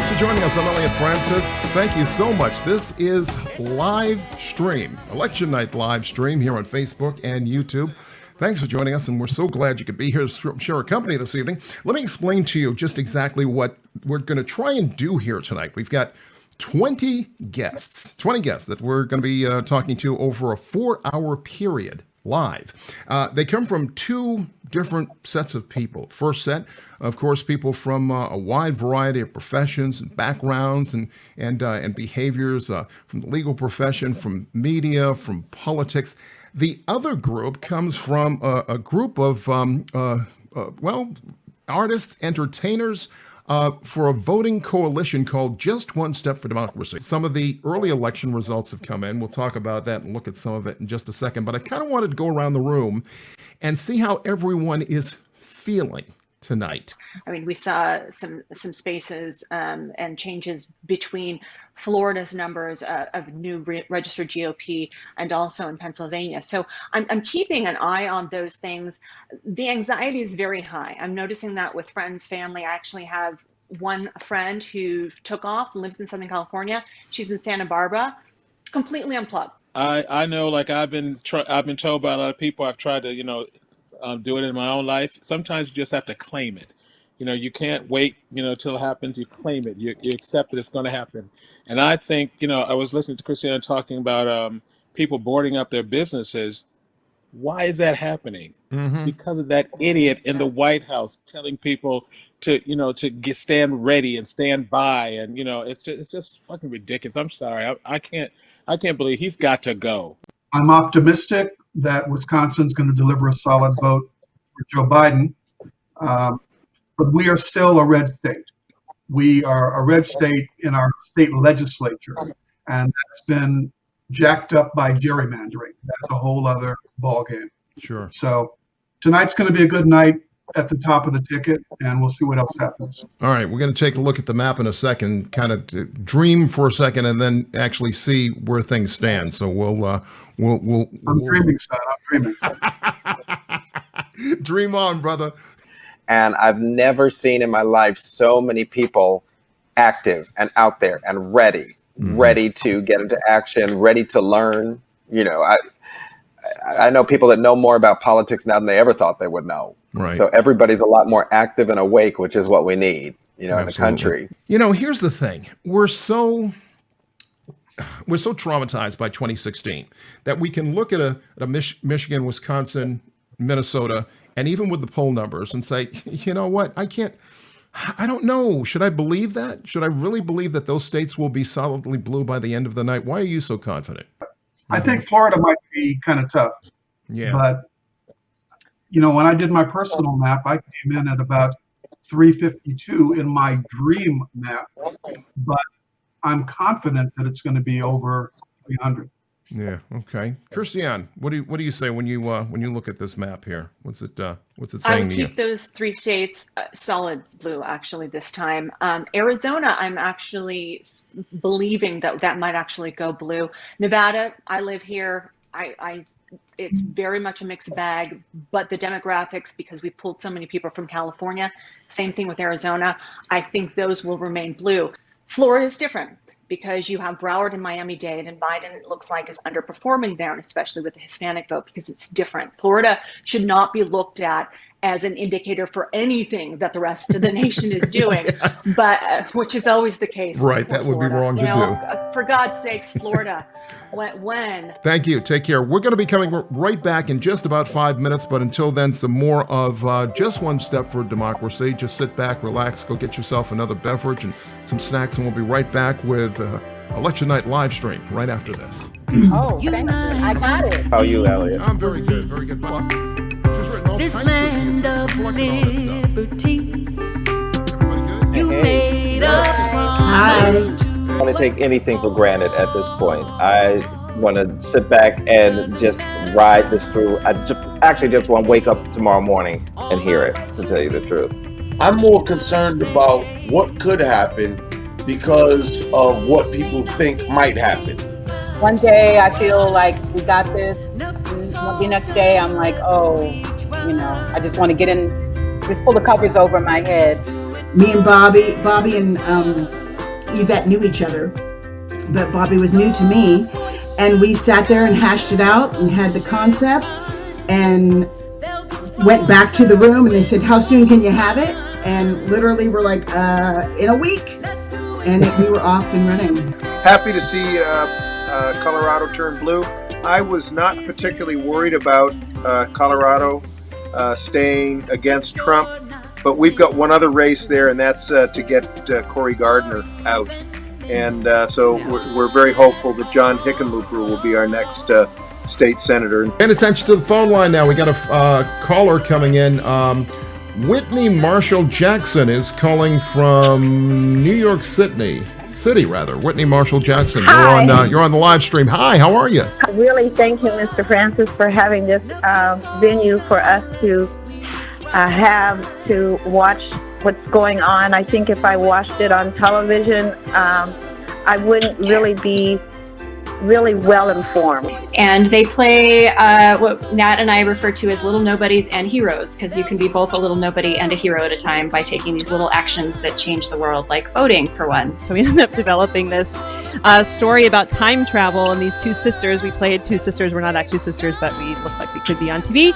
Thanks for joining us. I'm Elliot Francis. Thank you so much. This is Livestream, Election Night Livestream here on Facebook and YouTube. Thanks for joining us, and we're so glad you could be here to share our company this evening. Let me explain to you just exactly what we're going to try and do here tonight. We've got 20 guests that we're going to be talking to over a 4-hour period live. They come from two different sets of people. First set, of course, people from a wide variety of professions and backgrounds and behaviors, from the legal profession, from media, from politics. The other group comes from a group of, artists, entertainers, for a voting coalition called Just One Step for Democracy. Some of the early election results have come in. We'll talk about that and look at some of it in just a second. But I kind of wanted to go around the room and see how everyone is feeling tonight. I mean, we saw some spaces and changes between Florida's numbers of new registered GOP and also in Pennsylvania. So I'm keeping an eye on those things. The anxiety is very high. I'm noticing that with friends, family. I actually have one friend who took off and lives in Southern California. She's in Santa Barbara, completely unplugged. I know, like I've been told by a lot of people. I've tried to, do it in my own life. Sometimes you just have to claim it. You can't wait, till it happens. You claim it. You accept that it's going to happen. And I think, I was listening to Christiana talking about people boarding up their businesses. Why is that happening? Mm-hmm. Because of that idiot in the White House telling people to stand ready and stand by. And, it's just fucking ridiculous. I'm sorry. I can't believe he's got to go. I'm optimistic that Wisconsin's going to deliver a solid vote for Joe Biden. But we are still a red state. We are a red state in our state legislature, and that's been jacked up by gerrymandering. That's a whole other ballgame. Sure. So tonight's going to be a good night at the top of the ticket, and we'll see what else happens. All right, we're going to take a look at the map in a second, kind of dream for a second, and then actually see where things stand. So we'll I'm dreaming, son. I'm dreaming. Dream on, brother. And I've never seen in my life so many people active and out there and ready to get into action, ready to learn. I know people that know more about politics now than they ever thought they would know. Right. So everybody's a lot more active and awake, which is what we need, in the country. Here's the thing. We're so traumatized by 2016 that we can look at a Michigan, Wisconsin, Minnesota, and even with the poll numbers and say, you know what, I don't know. Should I believe that? Should I really believe that those states will be solidly blue by the end of the night? Why are you so confident? I think Florida might be kind of tough. Yeah. But, when I did my personal map, I came in at about 352 in my dream map. But I'm confident that it's going to be over 300. Yeah. Okay. Christiane, what do you say when you look at this map here? What's it saying to you? I keep those three states solid blue actually this time. Arizona, I'm actually believing that might actually go blue. Nevada, I live here. It's very much a mixed bag, but the demographics, because we pulled so many people from California, same thing with Arizona. I think those will remain blue. Florida is different, because you have Broward and Miami-Dade, and Biden, it looks like, is underperforming there, and especially with the Hispanic vote, because it's different. Florida should not be looked at as an indicator for anything that the rest of the nation is doing, but which is always the case. Right, that would be wrong to do. For God's sakes, Florida, when? Thank you. Take care. We're going to be coming right back in just about 5 minutes, but until then, some more of Just One Step for Democracy. Just sit back, relax, go get yourself another beverage and some snacks, and we'll be right back with Election Night Livestream right after this. Oh, thank you. I got it. How are you, Elliot? I'm very good. Very good. This land of liberty, you made a promise. I don't want to take anything for granted at this point. I want to sit back and just ride this through. I just want to wake up tomorrow morning and hear it, to tell you the truth. I'm more concerned about what could happen because of what people think might happen. One day I feel like we got this. The next day I'm like, I just want to get in, just pull the covers over my head. Me and Bobby and Yvette knew each other, but Bobby was new to me. And we sat there and hashed it out and had the concept and went back to the room and they said, how soon can you have it? And literally we're like, in a week. And we were off and running. Happy to see Colorado turn blue. I was not particularly worried about Colorado staying against Trump, but we've got one other race there, and that's to get Cory Gardner out. And so we're very hopeful that John Hickenlooper will be our next state senator. Paying attention to the phone line now. We got a caller coming in. Whitney Marshall Jackson is calling from New York City. Whitney Marshall Jackson. Hi. You're on the live stream. Hi, how are you? Really, thank you, Mr. Francis, for having this venue for us to have to watch what's going on. I think if I watched it on television, I wouldn't really be really well informed. And they play what Nat and I refer to as little nobodies and heroes, because you can be both a little nobody and a hero at a time by taking these little actions that change the world, like voting, for one. So we ended up developing this story about time travel, and these two sisters, we played two sisters. We're not actually sisters, but we look like we could be on TV.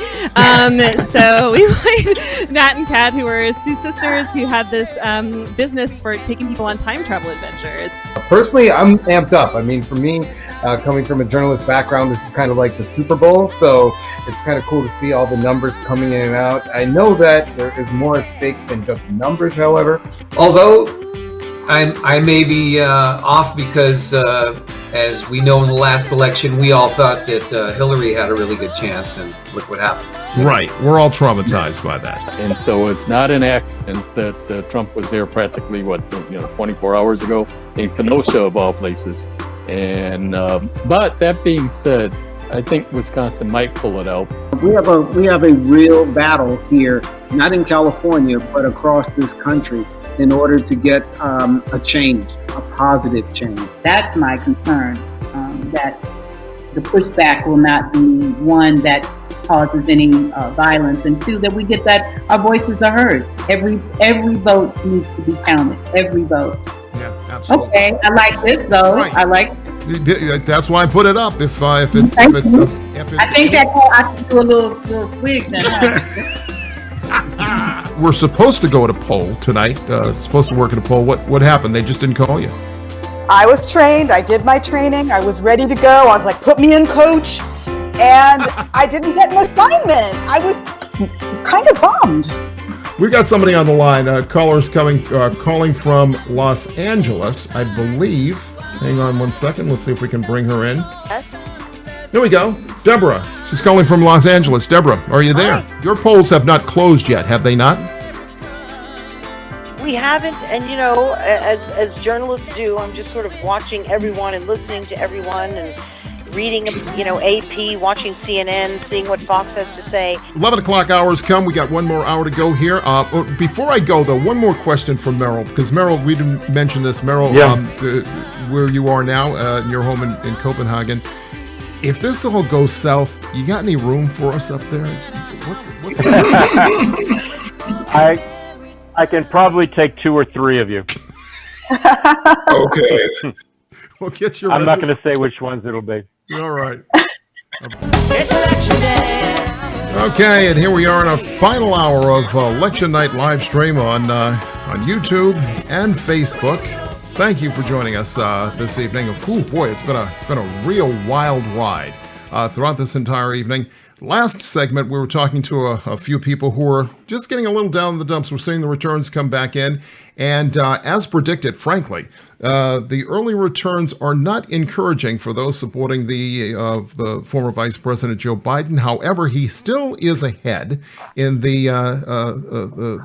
So we played Nat and Kat, who were two sisters who had this business for taking people on time travel adventures. Personally, I'm amped up. I mean, for me, coming from a journalist background, this is kind of like the Super Bowl, so it's kind of cool to see all the numbers coming in and out. I know that there is more at stake than just numbers, however. Although I may be off because, as we know in the last election, we all thought that Hillary had a really good chance, and look what happened. Right. We're all traumatized by that. And so it's not an accident that Trump was there practically, 24 hours ago in Kenosha, of all places. And but that being said, I think Wisconsin might pull it out. We have a real battle here, not in California, but across this country, in order to get a change, a positive change. That's my concern, that the pushback will not be one that causes any violence, and two, that we get that our voices are heard. Every vote needs to be counted. Every vote. Yeah, absolutely. Okay, I like this though. Right. I like. That's why I put it up. If it's I think that I can do a little swig then. We're supposed to go at a poll tonight. Supposed to work at a poll. What happened? They just didn't call you. I was trained. I did my training. I was ready to go. I was like, put me in, coach. And I didn't get an assignment. I was kind of bummed. We got somebody on the line. Callers calling from Los Angeles, I believe. Hang on one second. Let's see if we can bring her in. Here we go. Deborah. She's calling from Los Angeles. Deborah, are you there? Hi. Your polls have not closed yet, have they not? We haven't, and as journalists do, I'm just sort of watching everyone and listening to everyone and reading, AP, watching CNN, seeing what Fox has to say. 11 o'clock hours come. We got one more hour to go here. Before I go, though, one more question from Merrill, because Merrill, we didn't mention this. Merrill, where you are now, in your home in Copenhagen, if this all goes south, you got any room for us up there? What's I can probably take 2 or 3 of you. Okay. We'll get your. I'm not going to say which ones it'll be. All right. Okay, and here we are in a final hour of Election Night live stream on YouTube and Facebook. Thank you for joining us this evening. Oh boy, it's been a real wild ride throughout this entire evening. Last segment, we were talking to a few people who were just getting a little down in the dumps. We're seeing the returns come back in. And as predicted, frankly, the early returns are not encouraging for those supporting the former Vice President Joe Biden. However, he still is ahead in the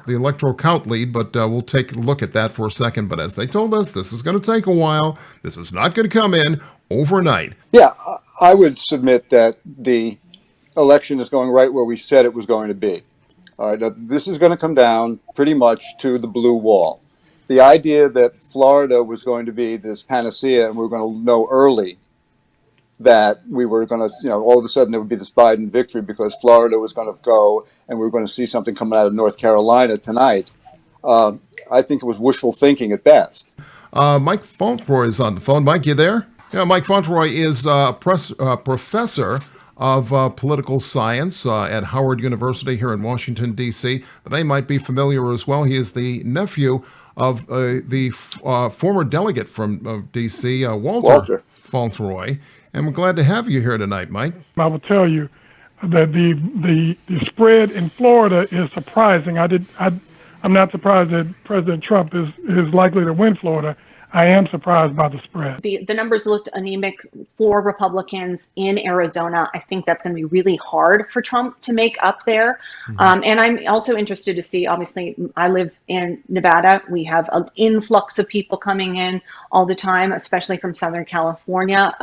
electoral count lead, but we'll take a look at that for a second. But as they told us, this is going to take a while. This is not going to come in overnight. Yeah, I would submit that the election is going right where we said it was going to be. All right, this is going to come down pretty much to the blue wall. The idea that Florida was going to be this panacea and we were going to know early that we were going to, all of a sudden there would be this Biden victory because Florida was going to go and we were going to see something coming out of North Carolina tonight, I think it was wishful thinking at best. Mike Fauntleroy is on the phone. Mike, you there? Yeah, Mike Fauntleroy is a professor of political science at Howard University here in Washington, D.C. The name might be familiar as well. He is the nephew of the former delegate from D.C., Walter Fauntleroy. And we're glad to have you here tonight, Mike. I will tell you that the spread in Florida is surprising. I'm not surprised that President Trump is likely to win Florida. I am surprised by the spread. The numbers looked anemic for Republicans in Arizona. I think that's going to be really hard for Trump to make up there. And I'm also interested to see, obviously, I live in Nevada. We have an influx of people coming in all the time, especially from Southern California.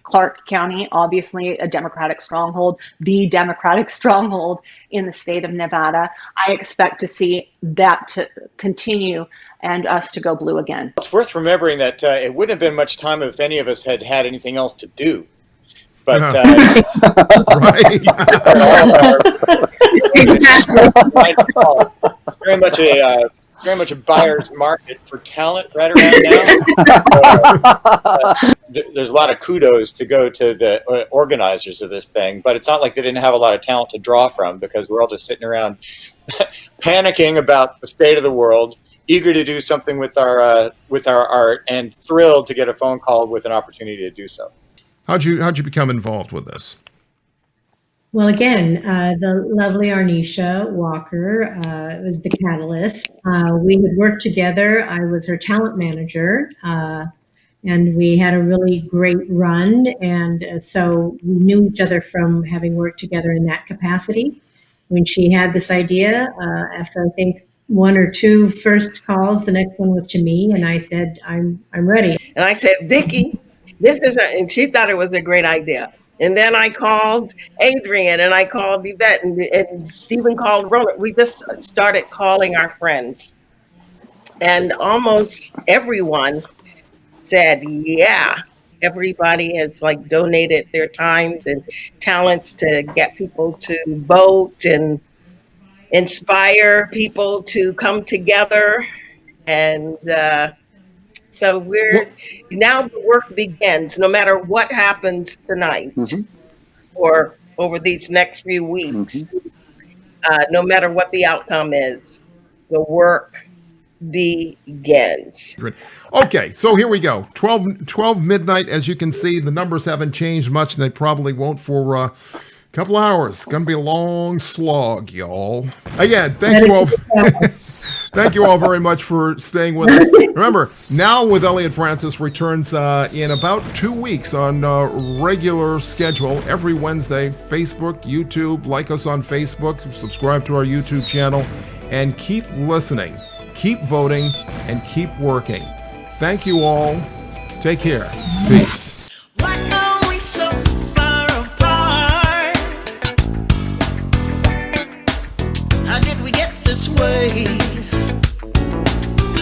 Clark County, obviously a Democratic stronghold, the Democratic stronghold in the state of Nevada. I expect to see that to continue and us to go blue again. It's worth remembering that it wouldn't have been much time if any of us had had anything else to do. But very much a buyer's market for talent right around now. There's a lot of kudos to go to the organizers of this thing, but it's not like they didn't have a lot of talent to draw from, because we're all just sitting around panicking about the state of the world, eager to do something with our art, and thrilled to get a phone call with an opportunity to do so. How'd you become involved with this? Well, again, the lovely Arnisha Walker was the catalyst. We had worked together. I was her talent manager, and we had a really great run. And so we knew each other from having worked together in that capacity. When she had this idea, after I think one or two first calls, the next one was to me, and I said, I'm ready. And I said, Vicki, this is and she thought it was a great idea. And then I called Adrian, and I called Yvette, and Stephen called Roland. We just started calling our friends. And almost everyone said, yeah. Everybody has donated their times and talents to get people to vote and inspire people to come together. And so now the work begins, no matter what happens tonight or over these next few weeks, no matter what the outcome is, the work begins. Okay, so here we go. 12 midnight. As you can see, the numbers haven't changed much, and they probably won't for a couple hours. It's going to be a long slog, y'all. Again, thank you all. Thank you all very much for staying with us. Remember, Now with Elliot Francis returns in about 2 weeks on regular schedule every Wednesday. Facebook, YouTube, like us on Facebook, subscribe to our YouTube channel, and keep listening, keep voting, and keep working. Thank you all. Take care. Peace. Why are we so far apart? How did we get this way?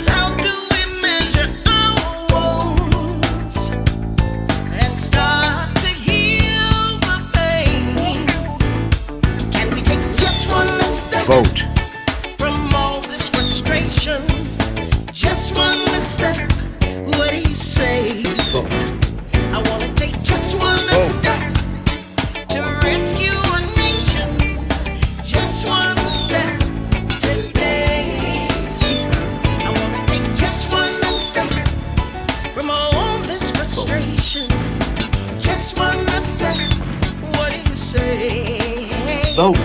How do we measure our wounds and start to heal the pain? Can we take just one step? Vote. From all this frustration, just one step. What do you say? Vote. I want to take just one step to rescue a nation. Just one step today. I want to take just one step from all this frustration. Just one step. What do you say? Vote.